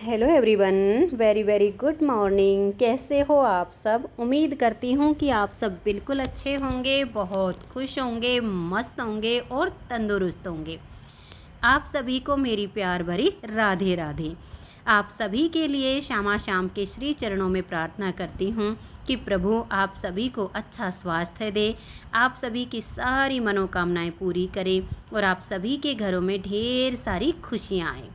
Hello everyone, very very good morning. कैसे हो आप सब? उम्मीद करती हूँ कि आप सब बिल्कुल अच्छे होंगे, बहुत खुश होंगे, मस्त होंगे और तंदुरुस्त होंगे। आप सभी को मेरी प्यार भरी राधे राधे। आप सभी के लिए श्यामा श्याम के श्री चरणों में प्रार्थना करती हूँ कि प्रभु आप सभी को अच्छा स्वास्थ्य दे, आप सभी की सारी मनोकामनाएं पूरी करे और आप सभी के घरों में ढेर सारी खुशियाँ आएँ।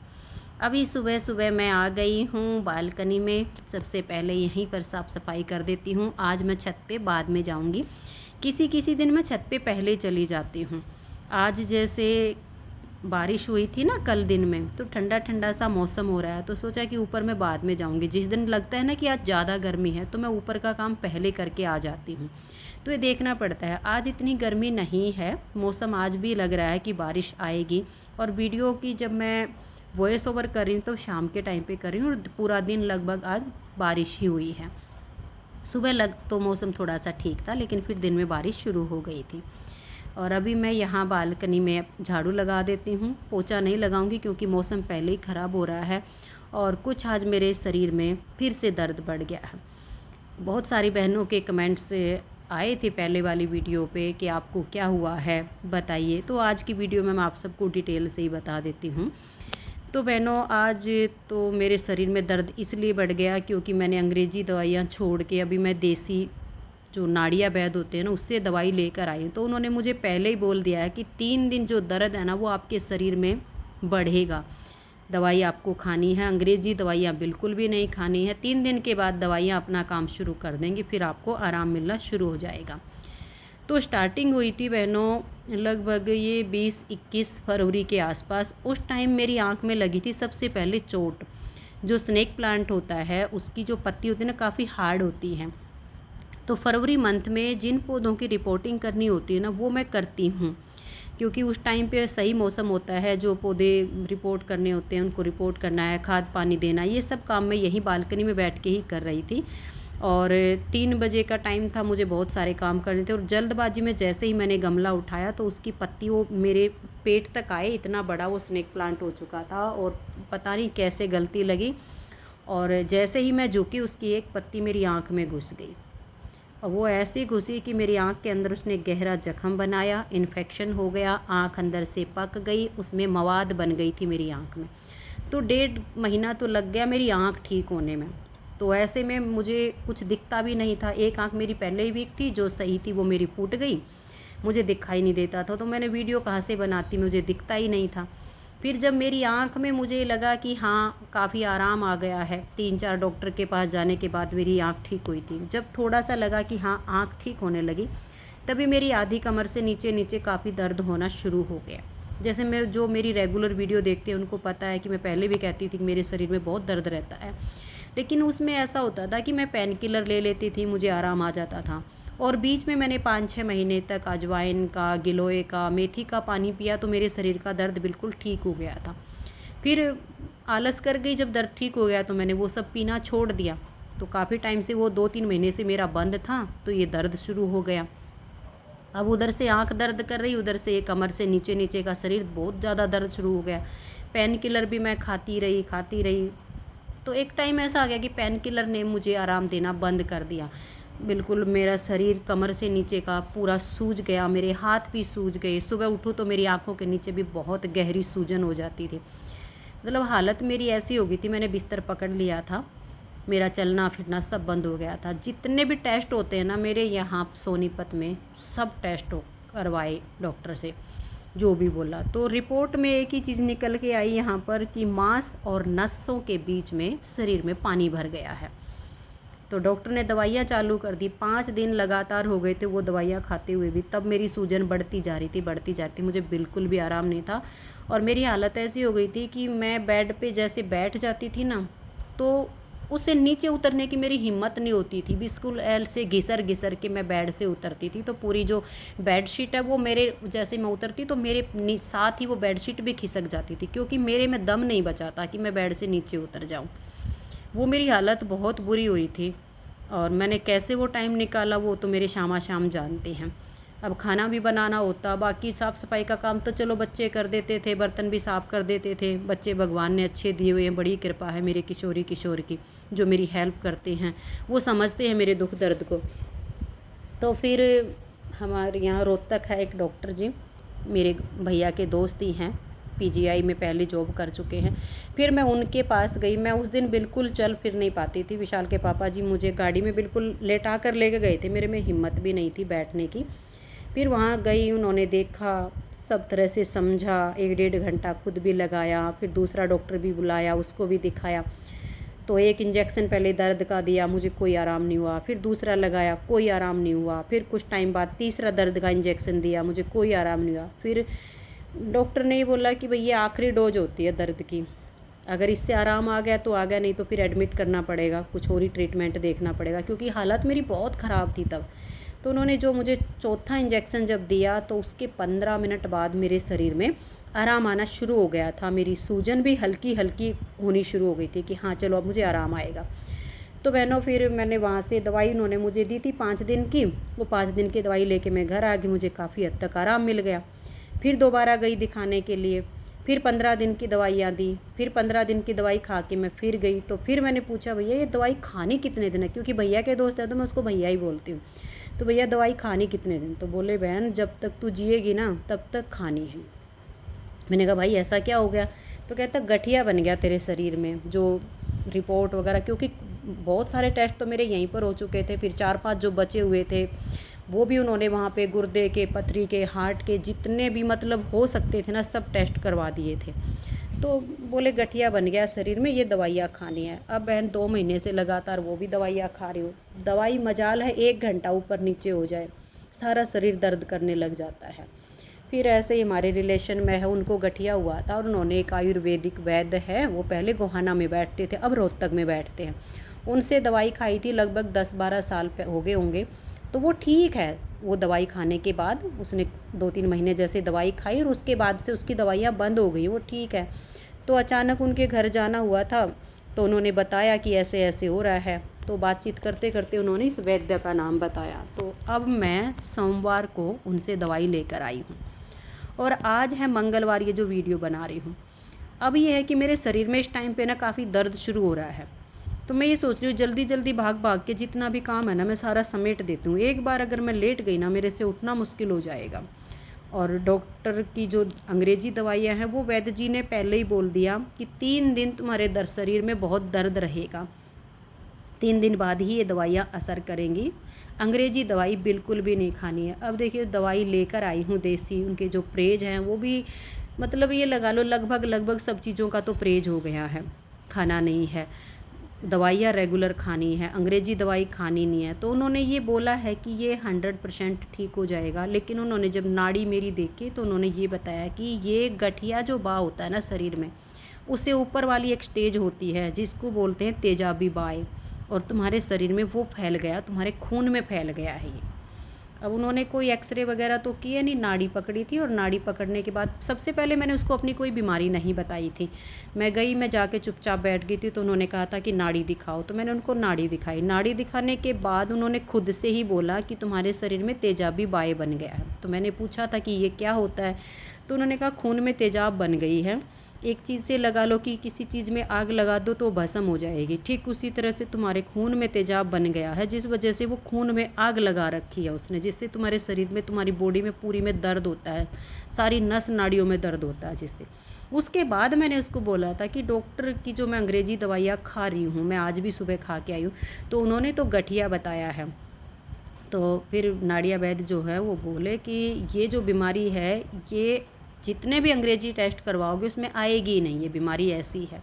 अभी सुबह सुबह मैं आ गई हूँ बालकनी में। सबसे पहले यहीं पर साफ़ सफाई कर देती हूँ। आज मैं छत पे बाद में जाऊँगी। किसी किसी दिन मैं छत पे पहले चली जाती हूँ। आज जैसे बारिश हुई थी ना कल दिन में, तो ठंडा ठंडा सा मौसम हो रहा है, तो सोचा कि ऊपर मैं बाद में जाऊँगी। जिस दिन लगता है ना कि आज ज़्यादा गर्मी है, तो मैं ऊपर का काम पहले करके आ जाती हूँ। तो ये देखना पड़ता है। आज इतनी गर्मी नहीं है, मौसम आज भी लग रहा है कि बारिश आएगी। और वीडियो की जब मैं वॉइस ओवर कर रही हूँ तो शाम के टाइम पे कर रही हूँ और पूरा दिन लगभग आज बारिश ही हुई है। सुबह लग तो मौसम थोड़ा सा ठीक था, लेकिन फिर दिन में बारिश शुरू हो गई थी। और अभी मैं यहाँ बालकनी में झाड़ू लगा देती हूँ। पोछा नहीं लगाऊंगी क्योंकि मौसम पहले ही ख़राब हो रहा है और कुछ आज मेरे शरीर में फिर से दर्द बढ़ गया है। बहुत सारी बहनों के कमेंट्स आए थे पहले वाली वीडियो पे कि आपको क्या हुआ है बताइए। तो आज की वीडियो में मैं आप सबको डिटेल से ही बता देती हूँ। तो बहनों, आज तो मेरे शरीर में दर्द इसलिए बढ़ गया क्योंकि मैंने अंग्रेज़ी दवाइयाँ छोड़ के अभी मैं देसी जो नाड़िया वैद्य होते हैं ना, उससे दवाई लेकर आई हूँ। तो उन्होंने मुझे पहले ही बोल दिया है कि 3 दिन जो दर्द है ना वो आपके शरीर में बढ़ेगा। दवाई आपको खानी है, अंग्रेज़ी दवाइयाँ बिल्कुल भी नहीं खानी है। 3 दिन के बाद दवाइयाँ अपना काम शुरू कर देंगी, फिर आपको आराम मिलना शुरू हो जाएगा। तो स्टार्टिंग हुई थी बहनों लगभग ये 20-21 फरवरी के आसपास। उस टाइम मेरी आंख में लगी थी सबसे पहले चोट। जो स्नेक प्लांट होता है उसकी जो पत्ती होती है ना, काफ़ी हार्ड होती हैं। तो फरवरी मंथ में जिन पौधों की रिपोर्टिंग करनी होती है ना, वो मैं करती हूँ क्योंकि उस टाइम पे सही मौसम होता है। जो पौधे रिपोर्ट करने होते हैं उनको रिपोर्ट करना है, खाद पानी देना, ये सब काम मैं यहीं बालकनी में बैठ के ही कर रही थी। और 3 बजे का टाइम था, मुझे बहुत सारे काम करने थे और जल्दबाजी में जैसे ही मैंने गमला उठाया तो उसकी पत्ती वो मेरे पेट तक आए, इतना बड़ा वो स्नेक प्लांट हो चुका था। और पता नहीं कैसे गलती लगी और जैसे ही मैं झुकी उसकी एक पत्ती मेरी आँख में घुस गई। और वो ऐसी घुसी कि मेरी आँख के अंदर उसने गहरा जख्म बनाया, इन्फेक्शन हो गया, आँख अंदर से पक गई, उसमें मवाद बन गई थी मेरी आँख में। तो 1.5 महीना तो लग गया मेरी आँख ठीक होने में। तो ऐसे में मुझे कुछ दिखता भी नहीं था। एक आँख मेरी पहले ही वीक थी, जो सही थी वो मेरी फूट गई, मुझे दिखाई नहीं देता था। तो मैंने वीडियो कहाँ से बनाती, मुझे दिखता ही नहीं था। फिर जब मेरी आँख में मुझे लगा कि हाँ काफ़ी आराम आ गया है, 3-4 डॉक्टर के पास जाने के बाद मेरी आँख ठीक हुई थी। जब थोड़ा सा लगा कि हाँ आँख ठीक होने लगी, तभी मेरी आधी कमर से नीचे नीचे काफ़ी दर्द होना शुरू हो गया। जैसे मैं जो मेरी रेगुलर वीडियो देखते हैं उनको पता है कि मैं पहले भी कहती थी कि मेरे शरीर में बहुत दर्द रहता है, लेकिन उसमें ऐसा होता था कि मैं पेन किलर ले लेती थी, मुझे आराम आ जाता था। और बीच में मैंने 5-6 महीने तक अजवाइन का, गिलोय का, मेथी का पानी पिया तो मेरे शरीर का दर्द बिल्कुल ठीक हो गया था। फिर आलस कर गई, जब दर्द ठीक हो गया तो मैंने वो सब पीना छोड़ दिया। तो काफ़ी टाइम से वो 2-3 महीने से मेरा बंद था, तो ये दर्द शुरू हो गया। अब उधर से आंख दर्द कर रही, उधर से कमर से नीचे नीचे का शरीर बहुत ज़्यादा दर्द शुरू हो गया। पेन किलर भी मैं खाती रही। तो एक टाइम ऐसा आ गया कि पेन किलर ने मुझे आराम देना बंद कर दिया। बिल्कुल मेरा शरीर कमर से नीचे का पूरा सूज गया, मेरे हाथ भी सूज गए। सुबह उठूँ तो मेरी आंखों के नीचे भी बहुत गहरी सूजन हो जाती थी। मतलब हालत मेरी ऐसी हो गई थी, मैंने बिस्तर पकड़ लिया था, मेरा चलना फिरना सब बंद हो गया था। जितने भी टेस्ट होते हैं ना मेरे यहाँ सोनीपत में, सब टेस्ट करवाए डॉक्टर से, जो भी बोला। तो रिपोर्ट में एक ही चीज़ निकल के आई यहाँ पर कि मांस और नसों के बीच में शरीर में पानी भर गया है। तो डॉक्टर ने दवाइयाँ चालू कर दी। 5 दिन लगातार हो गए थे वो दवाइयाँ खाते हुए भी, तब मेरी सूजन बढ़ती जा रही थी, मुझे बिल्कुल भी आराम नहीं था। और मेरी हालत ऐसी हो गई थी कि मैं बेड पे जैसे बैठ जाती थी ना, तो उससे नीचे उतरने की मेरी हिम्मत नहीं होती थी। बिल्कुल ऐसे घिसर घिसर के मैं बेड से उतरती थी, तो पूरी जो बेडशीट है वो मेरे, जैसे मैं उतरती तो मेरे साथ ही वो बेडशीट भी खिसक जाती थी, क्योंकि मेरे में दम नहीं बचा था कि मैं बेड से नीचे उतर जाऊँ। वो मेरी हालत बहुत बुरी हुई थी और मैंने कैसे वो टाइम निकाला वो तो मेरे श्यामा श्याम जानते हैं। अब खाना भी बनाना होता, बाकी साफ़ सफाई का काम तो चलो बच्चे कर देते थे, बर्तन भी साफ़ कर देते थे। बच्चे भगवान ने अच्छे दिए हुए हैं, बड़ी कृपा है मेरे किशोरी किशोर की, जो मेरी हेल्प करते हैं, वो समझते हैं मेरे दुख दर्द को। तो फिर हमारे यहाँ रोहतक है एक डॉक्टर जी, मेरे भैया के दोस्त ही हैं, पीजीआई में पहले जॉब कर चुके हैं। फिर मैं उनके पास गई। मैं उस दिन बिल्कुल चल फिर नहीं पाती थी। विशाल के पापा जी मुझे गाड़ी में बिल्कुल लेटा कर लेके गए थे, मेरे में हिम्मत भी नहीं थी बैठने की। फिर वहाँ गई, उन्होंने देखा, सब तरह से समझा, 1-1.5 घंटा खुद भी लगाया। फिर दूसरा डॉक्टर भी बुलाया, उसको भी दिखाया। तो एक इंजेक्शन पहले दर्द का दिया, मुझे कोई आराम नहीं हुआ। फिर दूसरा लगाया, कोई आराम नहीं हुआ। फिर कुछ टाइम बाद तीसरा दर्द का इंजेक्शन दिया, मुझे कोई आराम नहीं हुआ। फिर डॉक्टर ने बोला कि भई ये आखिरी डोज होती है दर्द की, अगर इससे आराम आ गया तो आ गया, नहीं तो फिर एडमिट करना पड़ेगा, कुछ और ही ट्रीटमेंट देखना पड़ेगा, क्योंकि हालत मेरी बहुत ख़राब थी तब। तो उन्होंने जो मुझे चौथा इंजेक्शन जब दिया तो उसके 15 मिनट बाद मेरे शरीर में आराम आना शुरू हो गया था। मेरी सूजन भी हल्की हल्की होनी शुरू हो गई थी कि हाँ चलो अब मुझे आराम आएगा। तो बहनों फिर मैंने वहाँ से दवाई उन्होंने मुझे दी थी 5 दिन की। वो 5 दिन की दवाई लेके मैं घर आ गई, मुझे काफ़ी हद तक आराम मिल गया। फिर दोबारा गई दिखाने के लिए, फिर 15 दिन की दवाइयाँ दी। फिर 15 दिन की दवाई खा के मैं फिर गई। तो फिर मैंने पूछा भैया ये दवाई खानी कितने दिन है, क्योंकि भैया के दोस्त हैं तो मैं उसको भैया ही बोलती हूँ। तो भैया दवाई खानी कितने दिन? तो बोले बहन जब तक तू जिएगी ना तब तक खानी है। मैंने कहा भाई ऐसा क्या हो गया? तो कहता गठिया बन गया तेरे शरीर में, जो रिपोर्ट वगैरह, क्योंकि बहुत सारे टेस्ट तो मेरे यहीं पर हो चुके थे। फिर 4-5 जो बचे हुए थे वो भी उन्होंने वहाँ पे गुर्दे के, पथरी के, हार्ट के, जितने भी मतलब हो सकते थे ना सब टेस्ट करवा दिए थे। तो बोले गठिया बन गया शरीर में, ये दवाइयाँ खानी है। अब बहन 2 महीने से लगातार वो भी दवाइयाँ खा रही हूँ। दवाई मजाल है 1 घंटा ऊपर नीचे हो जाए सारा शरीर दर्द करने लग जाता है। फिर ऐसे ही हमारे रिलेशन में है, उनको गठिया हुआ था और उन्होंने एक आयुर्वेदिक वैद्य है, वो पहले गोहाना में बैठते थे, अब रोहतक में बैठते हैं। उनसे दवाई खाई थी, लगभग 10-12 साल हो गए होंगे। तो वो ठीक है, वो दवाई खाने के बाद उसने 2-3 महीने जैसे दवाई खाई और उसके बाद से उसकी दवाइयाँ बंद हो गई, वो ठीक है। तो अचानक उनके घर जाना हुआ था, तो उन्होंने बताया कि ऐसे ऐसे हो रहा है। तो बातचीत करते करते उन्होंने इस वैद्य का नाम बताया। तो अब मैं सोमवार को उनसे दवाई लेकर आई हूँ और आज है मंगलवार ये जो वीडियो बना रही हूँ। अब ये है कि मेरे शरीर में इस टाइम पे ना काफ़ी दर्द शुरू हो रहा है। तो मैं ये सोच रही हूँ जल्दी जल्दी भाग भाग के जितना भी काम है ना मैं सारा समेट देती हूँ। एक बार अगर मैं लेट गई ना मेरे से उठना मुश्किल हो जाएगा। और डॉक्टर की जो अंग्रेजी दवाइयाँ हैं वो वैद्य जी ने पहले ही बोल दिया कि 3 दिन तुम्हारे शरीर में बहुत दर्द रहेगा, 3 दिन बाद ही ये दवाइयाँ असर करेंगी। अंग्रेजी दवाई बिल्कुल भी नहीं खानी है। अब देखिए दवाई लेकर आई हूँ देसी, उनके जो परहेज हैं वो भी मतलब ये लगा लो लगभग सब चीज़ों का तो परहेज हो गया है, खाना नहीं है, दवाइयाँ रेगुलर खानी है, अंग्रेजी दवाई खानी नहीं है। तो उन्होंने ये बोला है कि ये 100% ठीक हो जाएगा। लेकिन उन्होंने जब नाड़ी मेरी देखी तो उन्होंने ये बताया कि ये गठिया जो बाँ होता है ना शरीर में, उससे ऊपर वाली एक स्टेज होती है जिसको बोलते हैं तेजाबी बाय, और तुम्हारे शरीर में वो फैल गया, तुम्हारे खून में फैल गया है ये। अब उन्होंने कोई एक्सरे वगैरह तो किए नहीं, नाड़ी पकड़ी थी और नाड़ी पकड़ने के बाद सबसे पहले मैंने उसको अपनी कोई बीमारी नहीं बताई थी। मैं गई, मैं जाके चुपचाप बैठ गई थी। तो उन्होंने कहा था कि नाड़ी दिखाओ, तो मैंने उनको नाड़ी दिखाई। नाड़ी दिखाने के बाद उन्होंने खुद से ही बोला कि तुम्हारे शरीर में तेजाबी बाय बन गया है। तो मैंने पूछा था कि ये क्या होता है? तो उन्होंने कहा खून में तेजाब बन गई है। एक चीज़ से लगा लो कि किसी चीज़ में आग लगा दो तो भस्म हो जाएगी, ठीक उसी तरह से तुम्हारे खून में तेजाब बन गया है, जिस वजह से वो खून में आग लगा रखी है उसने, जिससे तुम्हारे शरीर में, तुम्हारी बॉडी में पूरी में दर्द होता है, सारी नस नाड़ियों में दर्द होता है जिससे। उसके बाद मैंने उसको बोला था कि डॉक्टर की जो मैं अंग्रेजी दवाइयाँ खा रही हूँ, मैं आज भी सुबह खा के आई हूँ, तो उन्होंने तो गठिया बताया है। तो फिर नाड़िया वैद्य जो है वो बोले कि ये जो बीमारी है ये जितने भी अंग्रेजी टेस्ट करवाओगे उसमें आएगी ही नहीं, ये बीमारी ऐसी है।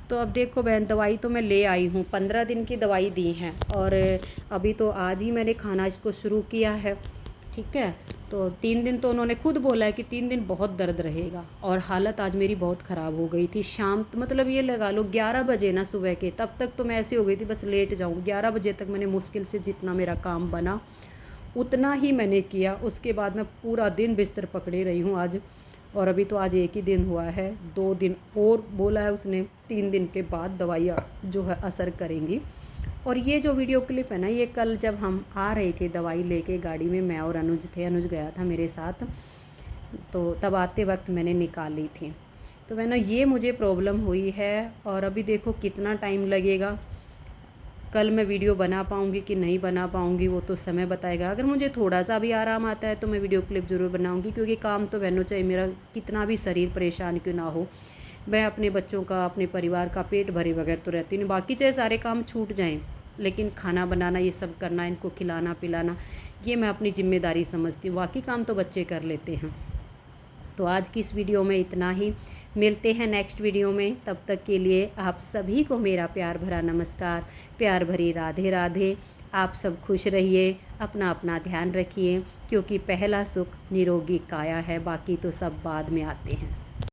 तो अब देखो बहन, दवाई तो मैं ले आई हूँ, 15 दिन की दवाई दी है और अभी तो आज ही मैंने खाना इसको शुरू किया है, ठीक है। तो 3 दिन तो उन्होंने खुद बोला है कि 3 दिन बहुत दर्द रहेगा। और हालत आज मेरी बहुत ख़राब हो गई थी। शाम मतलब ये लगा लो 11 बजे ना सुबह के, तब तक तो मैं ऐसी हो गई थी बस लेट जाऊँ। 11 बजे तक मैंने मुश्किल से जितना मेरा काम बना उतना ही मैंने किया। उसके बाद मैं पूरा दिन बिस्तर पकड़े रही हूँ आज। और अभी तो आज 1 ही दिन हुआ है, 2 दिन और बोला है उसने, 3 दिन के बाद दवाइयाँ जो है असर करेंगी। और ये जो वीडियो क्लिप है ना, ये कल जब हम आ रहे थे दवाई लेके गाड़ी में, मैं और अनुज थे, अनुज गया था मेरे साथ, तो तब आते वक्त मैंने निकाली थी। तो मैंने ये मुझे प्रॉब्लम हुई है और अभी देखो कितना टाइम लगेगा। कल मैं वीडियो बना पाऊँगी कि नहीं बना पाऊँगी वो तो समय बताएगा। अगर मुझे थोड़ा सा भी आराम आता है तो मैं वीडियो क्लिप ज़रूर बनाऊँगी, क्योंकि काम तो बहनों चाहे मेरा कितना भी शरीर परेशान क्यों ना हो, मैं अपने बच्चों का, अपने परिवार का पेट भरे बगैर तो रहती नहीं। बाकी चाहे सारे काम छूट जाएं, लेकिन खाना बनाना, ये सब करना, इनको खिलाना पिलाना, ये मैं अपनी जिम्मेदारी समझती हूँ। बाकी काम तो बच्चे कर लेते हैं। तो आज की इस वीडियो में इतना ही। मिलते हैं नेक्स्ट वीडियो में। तब तक के लिए आप सभी को मेरा प्यार भरा नमस्कार, प्यार भरी राधे राधे। आप सब खुश रहिए, अपना अपना ध्यान रखिए, क्योंकि पहला सुख निरोगी काया है, बाकी तो सब बाद में आते हैं।